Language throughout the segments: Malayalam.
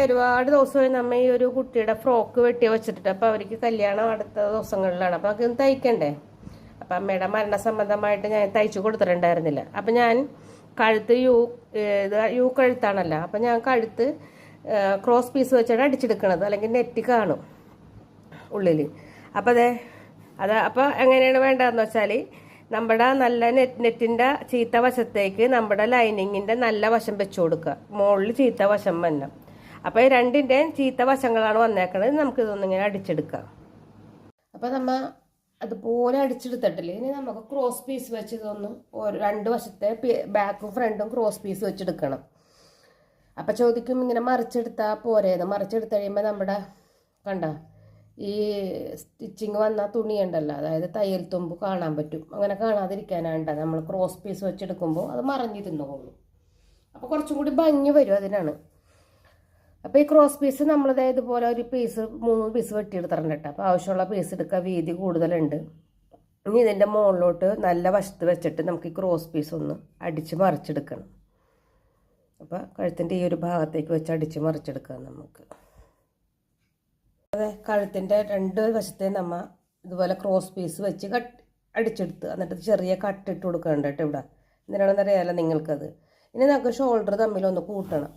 ഒരുപാട് ദിവസമായി നമ്മ ഈ ഒരു കുട്ടിയുടെ ഫ്രോക്ക് വെട്ടി വെച്ചിട്ട്. അപ്പോൾ അവർക്ക് കല്യാണം അടുത്ത ദിവസങ്ങളിലാണ്. അപ്പോൾ അതൊക്കെ തയ്ക്കണ്ടേ. അപ്പം അമ്മയുടെ മരണസംബന്ധമായിട്ട് ഞാൻ തയ്ച്ചു കൊടുത്തിട്ടുണ്ടായിരുന്നില്ല. അപ്പം ഞാൻ കഴുത്ത് യു കഴുത്താണല്ലോ. അപ്പം ഞാൻ കഴുത്ത് ക്രോസ് പീസ് വെച്ചാണ് അടിച്ചെടുക്കണത്, അല്ലെങ്കിൽ നെറ്റ് കാണും ഉള്ളിൽ. അപ്പോൾ അപ്പോൾ എങ്ങനെയാണ് വേണ്ടതെന്ന് വെച്ചാൽ, നമ്മുടെ നല്ല നെറ്റിൻ്റെ ചീത്ത വശത്തേക്ക് നമ്മുടെ ലൈനിങ്ങിൻ്റെ നല്ല വശം വെച്ച് കൊടുക്കുക, മുകളിൽ ചീത്ത വശം വന്ന. അപ്പോൾ ഈ രണ്ടിൻ്റെയും ചീത്ത വശങ്ങളാണ് വന്നേക്കണത്. നമുക്കിതൊന്നിങ്ങനെ അടിച്ചെടുക്കാം. അപ്പോൾ നമ്മൾ അതുപോലെ അടിച്ചെടുത്തിട്ടില്ലേ, ഇനി നമുക്ക് ക്രോസ് പീസ് വെച്ച് ഇതൊന്ന് രണ്ട് വശത്തെ ബാക്കും ഫ്രണ്ടും ക്രോസ് പീസ് വെച്ചെടുക്കണം. അപ്പം ചോദിക്കും, ഇങ്ങനെ മറിച്ചെടുത്താൽ പോരേന്ന്. മറിച്ചെടുത്ത് കഴിയുമ്പോൾ നമ്മുടെ കണ്ട ഈ സ്റ്റിച്ചിങ് വന്ന തുണി ഉണ്ടല്ലോ, അതായത് തയ്യൽ തുമ്പ് കാണാൻ പറ്റും. അങ്ങനെ കാണാതിരിക്കാനാണ് നമ്മൾ ക്രോസ് പീസ് വെച്ചെടുക്കുമ്പോൾ അത് മറിഞ്ഞിരുന്നോളൂ. അപ്പോൾ കുറച്ചും കൂടി ഭംഗി വരും, അതിനാണ്. അപ്പോൾ ഈ ക്രോസ് പീസ് നമ്മളിത് ഇതുപോലെ ഒരു പീസ് 3 പീസ് വെട്ടിയെടുത്തിട്ടുണ്ട് കേട്ടോ. അപ്പോൾ ആവശ്യമുള്ള പീസ് എടുക്കുക, വീതി കൂടുതലുണ്ട്. ഇനി ഇതിൻ്റെ മുകളിലോട്ട് നല്ല വശത്ത് വെച്ചിട്ട് നമുക്ക് ഈ ക്രോസ് പീസ് ഒന്ന് അടിച്ച് മറിച്ചെടുക്കണം. അപ്പോൾ കഴുത്തിൻ്റെ ഈ ഒരു ഭാഗത്തേക്ക് വെച്ച് അടിച്ച് മറിച്ചെടുക്കാം നമുക്ക്. അതെ, കഴുത്തിൻ്റെ 2 വശത്തെ നമ്മൾ ഇതുപോലെ ക്രോസ് പീസ് വെച്ച് അടിച്ചെടുത്ത് എന്നിട്ട് ചെറിയ കട്ടിട്ട് കൊടുക്കണ്ട കേട്ടോ ഇവിടെ. എന്തിനാണെന്ന് അറിയാമല്ലോ നിങ്ങൾക്കത്. ഇനി നമുക്ക് ഷോൾഡർ തമ്മിലൊന്ന് കൂട്ടണം.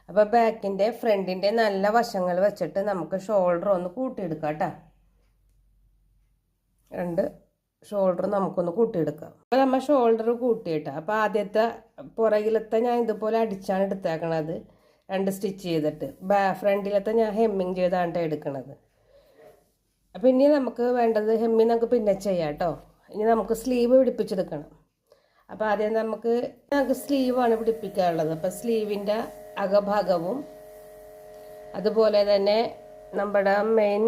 അപ്പോൾ ബാക്കിൻ്റെ ഫ്രണ്ടിൻ്റെ നല്ല വശങ്ങൾ വെച്ചിട്ട് നമുക്ക് ഷോൾഡർ ഒന്ന് കൂട്ടിയെടുക്കാം കേട്ടോ. 2 ഷോൾഡർ നമുക്കൊന്ന് കൂട്ടിയെടുക്കാം. അപ്പോൾ നമ്മൾ ഷോൾഡർ കൂട്ടിയിട്ടാണ്. അപ്പോൾ ആദ്യത്തെ പുറകിലത്തെ ഞാൻ ഇതുപോലെ അടിച്ചാണ് എടുത്തേക്കണത്, 2 സ്റ്റിച്ച് ചെയ്തിട്ട്. ഫ്രണ്ടിലത്തെ ഞാൻ ഹെമ്മിങ് ചെയ്താണ് എടുക്കണത്. അപ്പോൾ ഇനി നമുക്ക് വേണ്ടത് ഹെമ്മിങ് നമുക്ക് പിന്നെ ചെയ്യാം കേട്ടോ. ഇനി നമുക്ക് സ്ലീവ് പിടിപ്പിച്ചെടുക്കണം. അപ്പോൾ ആദ്യം നമുക്ക് സ്ലീവാണ് പിടിപ്പിക്കാനുള്ളത്. അപ്പോൾ സ്ലീവിൻ്റെ അകഭാഗവും അതുപോലെ തന്നെ നമ്മുടെ മെയിൻ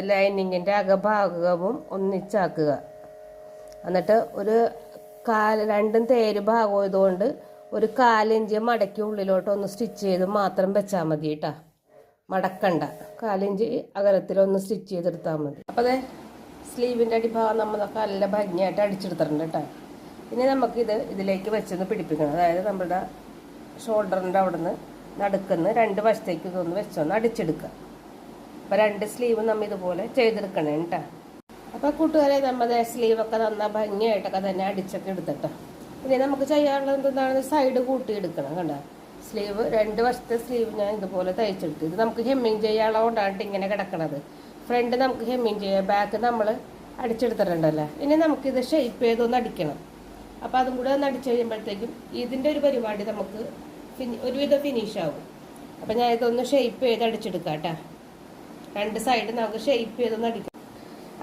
ലൈനിങ്ങിൻ്റെ അകഭാഗവും ഒന്നിച്ചാക്കുക. എന്നിട്ട് ഒരു 2 തേര് ഭാഗം ഇതുകൊണ്ട് ഒരു 1/4 ഇഞ്ച് മടക്കി ഉള്ളിലോട്ട് ഒന്ന് സ്റ്റിച്ച് ചെയ്ത് മാത്രം വെച്ചാൽ മതി കേട്ടോ. മടക്കണ്ട, 1/4 ഇഞ്ച് അകലത്തിലൊന്ന് സ്റ്റിച്ച് ചെയ്തെടുത്താൽ മതി. അപ്പോൾ അതെ സ്ലീവിൻ്റെ അടിഭാഗം നമ്മൾ നല്ല ഭംഗിയായിട്ട് അടിച്ചെടുത്തിട്ടുണ്ട് കേട്ടോ. ഇനി നമുക്കിത് ഇതിലേക്ക് വെച്ചൊന്ന് പിടിപ്പിക്കണം. അതായത് നമ്മുടെ ഷോൾഡറിൻ്റെ അവിടെ നിന്ന് നടുക്കുന്ന 2 വശത്തേക്ക് ഇതൊന്ന് വെച്ചൊന്ന് അടിച്ചെടുക്കുക. അപ്പോൾ 2 സ്ലീവ് നമ്മൾ ഇതുപോലെ ചെയ്തെടുക്കണം കേട്ടോ. അപ്പോൾ കൂട്ടുകാരെ, നമ്മുടെ സ്ലീവൊക്കെ നന്നാ ഭംഗിയായിട്ടൊക്കെ തന്നെ അടിച്ചൊക്കെ എടുത്തിട്ടോ. ഇനി നമുക്ക് ചെയ്യാനുള്ളത് എന്താണ്, സൈഡ് കൂട്ടിയെടുക്കണം. കണ്ട സ്ലീവ് 2 വശത്തെ സ്ലീവ് ഞാൻ ഇതുപോലെ തയ്ച്ചെടുത്ത്. ഇത് നമുക്ക് ഹെമ്മിങ് ചെയ്യാനുള്ള കൊണ്ടാണ് ഇങ്ങനെ കിടക്കണത്. ഫ്രണ്ട് നമുക്ക് ഹെമ്മിങ് ചെയ്യാം, ബാക്ക് നമ്മൾ അടിച്ചെടുത്തിട്ടുണ്ടല്ലോ. ഇനി നമുക്കിത് ഷേപ്പ് ചെയ്തൊന്ന് അടിക്കണം. അപ്പോൾ അതും കൂടെ ഒന്ന് അടിച്ചു കഴിയുമ്പോഴത്തേക്കും ഇതിൻ്റെ ഒരു പരിപാടി നമുക്ക് ഒരുവിധം ഫിനിഷ് ആവും. അപ്പോൾ ഞാൻ ഇതൊന്ന് ഷേപ്പ് ചെയ്ത് അടിച്ചെടുക്കാം കേട്ടോ. 2 സൈഡ് നമുക്ക് ഷേപ്പ് ചെയ്തൊന്ന് അടിക്കാം.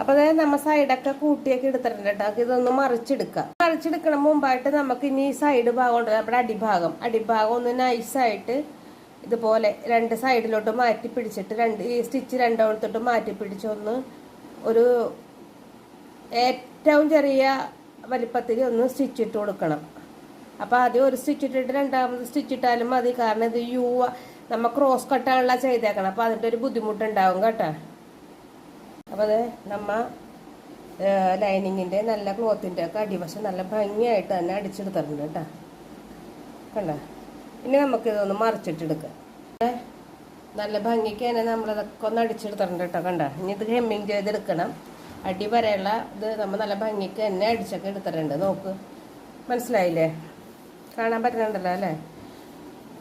അപ്പോൾ അതായത് നമ്മൾ സൈഡൊക്കെ കൂട്ടിയൊക്കെ എടുത്തിട്ടുണ്ട് കേട്ടോ. ഇതൊന്ന് മറിച്ചെടുക്കാം. മറിച്ചെടുക്കണം മുമ്പായിട്ട് നമുക്ക് ഇനി ഈ സൈഡ് ഭാഗം ഉണ്ട്, നമ്മുടെ അടിഭാഗം ഒന്ന് നൈസായിട്ട് ഇതുപോലെ 2 സൈഡിലോട്ട് മാറ്റി പിടിച്ചിട്ട് ഈ സ്റ്റിച്ച് 2 മാറ്റി പിടിച്ചൊന്ന് ഒരു ഏറ്റവും ചെറിയ വലിപ്പത്തിൽ ഒന്ന് സ്റ്റിച്ച് ഇട്ട് കൊടുക്കണം. അപ്പോൾ ആദ്യം ഒരു സ്റ്റിച്ച് ഇട്ടിട്ട് 2ാമത് സ്റ്റിച്ച് ഇട്ടാലും മതി. കാരണം ഇത് നമ്മൾ ക്രോസ് കട്ടാണുള്ള ചെയ്തേക്കണം. അപ്പോൾ അതിൻ്റെ ഒരു ബുദ്ധിമുട്ടുണ്ടാവും കേട്ടോ. അപ്പോൾ അത് നമ്മൾ ലൈനിങ്ങിൻ്റെ നല്ല ക്ലോത്തിൻ്റെ ഒക്കെ അടിവശം നല്ല ഭംഗിയായിട്ട് തന്നെ അടിച്ചെടുത്തിട്ടുണ്ട് കേട്ടോ. കണ്ട, ഇനി നമുക്കിതൊന്ന് മറിച്ചിട്ടെടുക്കാം. നല്ല ഭംഗിക്ക് തന്നെ നമ്മളതൊക്കെ ഒന്ന് അടിച്ചെടുത്തിട്ടുണ്ട് കേട്ടോ. കണ്ട, ഇനി ഇത് ഹെമ്മിങ് ചെയ്തെടുക്കണം. അടി വരെയുള്ള ഇത് നമ്മൾ നല്ല ഭംഗിക്ക് തന്നെ അടിച്ചൊക്കെ എടുത്തിട്ടുണ്ട്. നോക്ക്, മനസ്സിലായില്ലേ? കാണാൻ പറ്റുന്നുണ്ടല്ലോ അല്ലേ?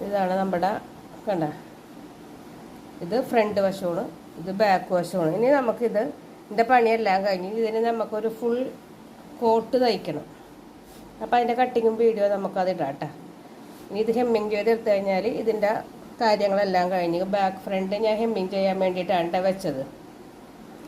ഇതാണ് നമ്മുടെ കണ്ട, ഇത് ഫ്രണ്ട് വശമാണ്, ഇത് ബാക്ക് വശമാണ്. ഇനി നമുക്കിത് ഇതിൻ്റെ പണിയെല്ലാം കഴിഞ്ഞ് ഇതിന് നമുക്കൊരു ഫുൾ കോട്ട് തയ്ക്കണം. അപ്പോൾ അതിൻ്റെ കട്ടിങ്ങും വീഡിയോ നമുക്കത് ഇടാം കേട്ടോ. ഇനി ഇത് ഹെമ്മിങ് ചെയ്തെടുത്തു കഴിഞ്ഞാൽ ഇതിൻ്റെ കാര്യങ്ങളെല്ലാം കഴിഞ്ഞ് ബാക്ക് ഫ്രണ്ട് ഞാൻ ഹെമ്മിങ് ചെയ്യാൻ വേണ്ടിയിട്ടാണ് വെച്ചത്.